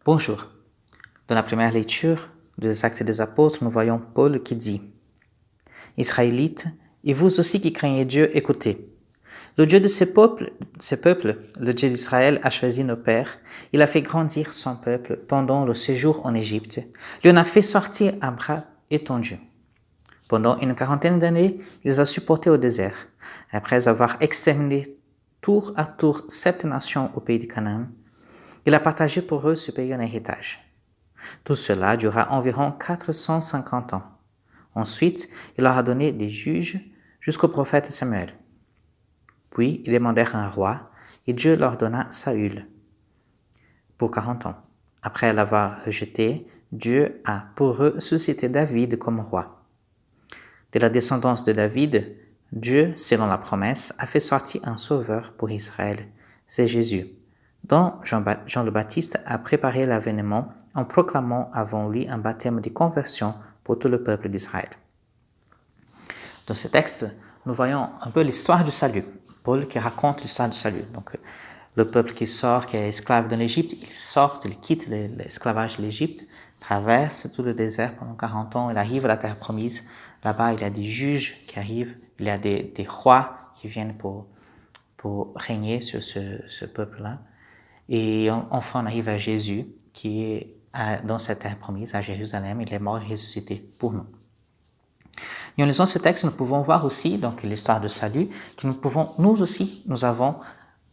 Bonjour. Dans la première lecture des Actes des Apôtres, nous voyons Paul qui dit « Israélites, et vous aussi qui craignez Dieu, écoutez. Le Dieu de ces peuples, le Dieu d'Israël, a choisi nos pères. Il a fait grandir son peuple pendant le séjour en Égypte. Il en a fait sortir à bras étendus. Pendant une quarantaine d'années, il les a supportés au désert. Après avoir exterminé tour à tour 7 nations au pays de Canaan, il a partagé pour eux ce pays en héritage. Tout cela dura environ 450 ans. Ensuite, il leur a donné des juges jusqu'au prophète Samuel. Puis, ils demandèrent un roi, et Dieu leur donna Saül pour 40 ans. Après l'avoir rejeté, Dieu a pour eux suscité David comme roi. De la descendance de David, Dieu, selon la promesse, a fait sortir un sauveur pour Israël, c'est Jésus, dont Jean le Baptiste a préparé l'avènement en proclamant avant lui un baptême de conversion pour tout le peuple d'Israël. Dans ce texte, nous voyons un peu l'histoire du salut. Paul qui raconte l'histoire du salut. Donc, le peuple qui sort, qui est esclave de l'Égypte, il sort, il quitte l'esclavage de l'Égypte, traverse tout le désert pendant 40 ans, il arrive à la terre promise. Là-bas, il y a des juges qui arrivent, il y a des rois qui viennent pour régner sur ce peuple-là. Et enfin, on arrive à Jésus, qui est dans cette terre promise, à Jérusalem. Il est mort et ressuscité pour nous. Et en lisant ce texte, nous pouvons voir aussi donc l'histoire de salut, que nous aussi, nous avons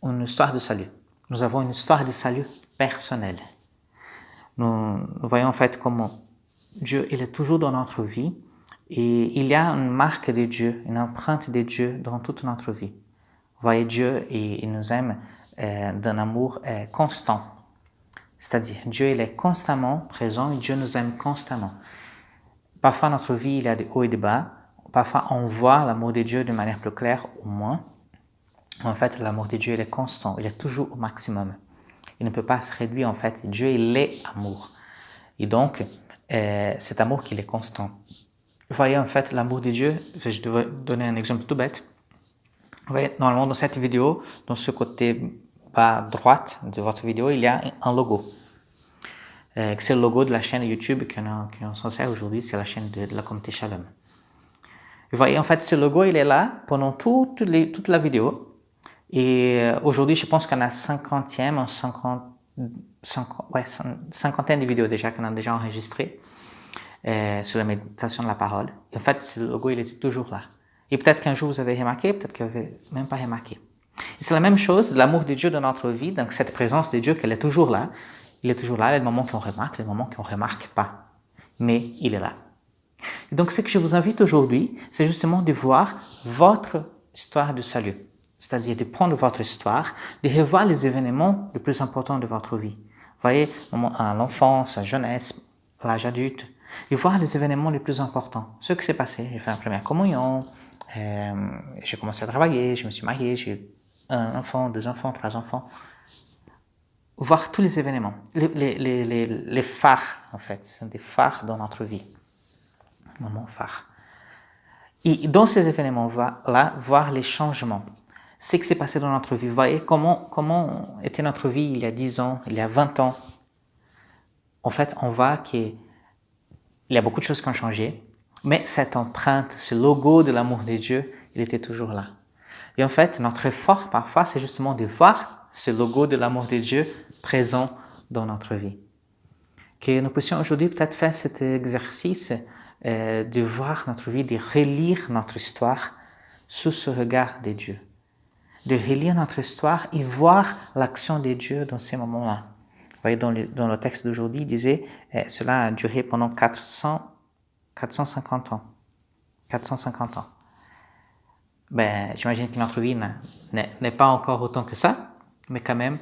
une histoire de salut. Nous avons une histoire de salut personnelle. Nous voyons en fait comment Dieu, il est toujours dans notre vie et il y a une marque de Dieu, une empreinte de Dieu dans toute notre vie. Vous voyez, Dieu, il nous aime d'un amour constant. C'est-à-dire, Dieu, il est constamment présent et Dieu nous aime constamment. Parfois, dans notre vie, il y a des hauts et des bas. Parfois, on voit l'amour de Dieu de manière plus claire ou moins. En fait, l'amour de Dieu, il est constant. Il est toujours au maximum. Il ne peut pas se réduire, en fait. Dieu, il est amour. Et donc, cet amour qu'il est constant. Vous voyez, en fait, l'amour de Dieu, je vais donner un exemple tout bête. Vous voyez, normalement, dans cette vidéo, dans ce côté bas droite de votre vidéo, il y a un logo. C'est le logo de la chaîne YouTube qu'on s'en sert aujourd'hui, c'est la chaîne de la communauté Shalom. Vous voyez, en fait, ce logo, il est là pendant toute la vidéo. Et aujourd'hui, je pense qu'on a cinquantaine de vidéos déjà qu'on a déjà enregistrées sur la méditation de la parole. Et en fait, ce logo, il était toujours là. Et peut-être qu'un jour, vous avez remarqué, peut-être que vous n'avez même pas remarqué. Et c'est la même chose, l'amour de Dieu dans notre vie, donc cette présence de Dieu, qu'elle est toujours là. Il est toujours là, il y a des moments qu'on remarque, des moments qu'on ne remarque pas. Mais il est là. Et donc, ce que je vous invite aujourd'hui, c'est justement de voir votre histoire de salut. C'est-à-dire de prendre votre histoire, de revoir les événements les plus importants de votre vie. Vous voyez, l'enfance, la jeunesse, l'âge adulte, et voir les événements les plus importants. Ce qui s'est passé, j'ai fait la première communion, j'ai commencé à travailler, je me suis marié, j'ai eu 1 enfant, 2 enfants, 3 enfants. Voir tous les événements, les phares, en fait, ce sont des phares dans notre vie. Moments phares. Et dans ces événements, on va là voir les changements. Ce qui s'est passé dans notre vie. Vous voyez comment était notre vie il y a 10 ans, il y a 20 ans. En fait, on voit qu'il y a beaucoup de choses qui ont changé, mais cette empreinte, ce logo de l'amour de Dieu, il était toujours là. Et en fait, notre effort, parfois, c'est justement de voir ce logo de l'amour de Dieu présent dans notre vie. Que nous puissions aujourd'hui peut-être faire cet exercice de voir notre vie, de relire notre histoire sous ce regard de Dieu. De relire notre histoire et voir l'action de Dieu dans ces moments-là. Vous voyez, dans le texte d'aujourd'hui, il disait cela a duré pendant 450 ans. 450 ans. J'imagine que notre vie n'est pas encore autant que ça, mais quand même,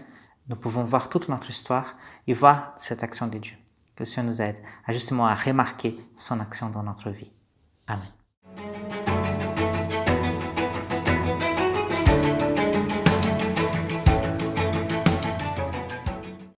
nous pouvons voir toute notre histoire et voir cette action de Dieu. Que le Seigneur nous aide justement à remarquer son action dans notre vie. Amen.